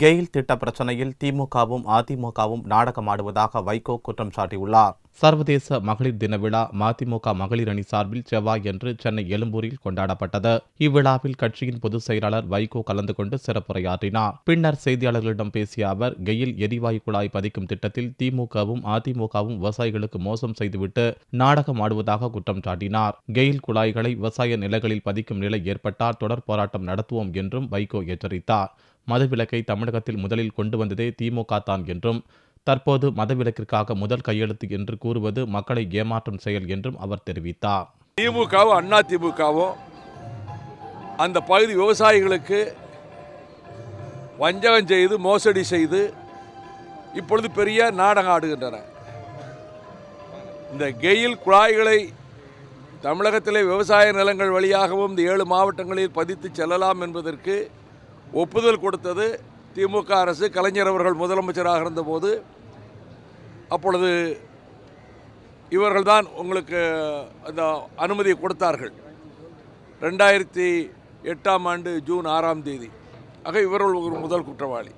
கெயில் திட்ட பிரச்சினையில் திமுகவும் அதிமுகவும் நாடகமாடுவதாக வைகோ குற்றம் சாட்டியுள்ளார். சர்வதேச மகளிர் தின விழா மதிமுக மகளிர் அணி சார்பில் செவ்வாயன்று சென்னை எழும்பூரில் கொண்டாடப்பட்டது. இவ்விழாவில் கட்சியின் பொதுச் செயலாளர் வைகோ கலந்து கொண்டு சிறப்புரையாற்றினார். பின்னர் செய்தியாளர்களிடம் பேசிய அவர், கெயில் எரிவாயு குழாய் பதிக்கும் திட்டத்தில் திமுகவும் அதிமுகவும் விவசாயிகளுக்கு மோசம் செய்துவிட்டு நாடகம் ஆடுவதாக குற்றம் சாட்டினார். கெயில் குழாய்களை விவசாய நிலங்களில் பதிக்கும் நிலை ஏற்பட்டால் தொடர் போராட்டம் நடத்துவோம் என்றும் வைகோ எச்சரித்தார். மதுவிலக்கை தமிழகத்தில் முதலில் கொண்டு வந்ததே திமுக தான் என்றும், தற்போது மதவிலக்கிற்காக முதல் கையெழுத்து என்று கூறுவது மக்களை ஏமாற்றும் செயல் என்றும் அவர் தெரிவித்தார். திமுகவும் அதிமுகவும் அந்த பகுதி விவசாயிகளுக்கு வஞ்சகம் செய்து மோசடி செய்து இப்பொழுது பெரிய நாடகம் ஆடுகின்றன. இந்த கெயில் குழாய்களை தமிழகத்திலே விவசாய நிலங்கள் வழியாகவும் இந்த 7 மாவட்டங்களில் பதித்து செல்லலாம் என்பதற்கு ஒப்புதல் கொடுத்தது திமுக அரசு. கலைஞர் அவர்கள் முதலமைச்சராக இருந்தபோது அப்பொழுது இவர்கள்தான் உங்களுக்கு அந்த அனுமதியை கொடுத்தார்கள். 2008 ஜூன் 6 ஆக இவர்கள் ஒரு முதல் குற்றவாளி.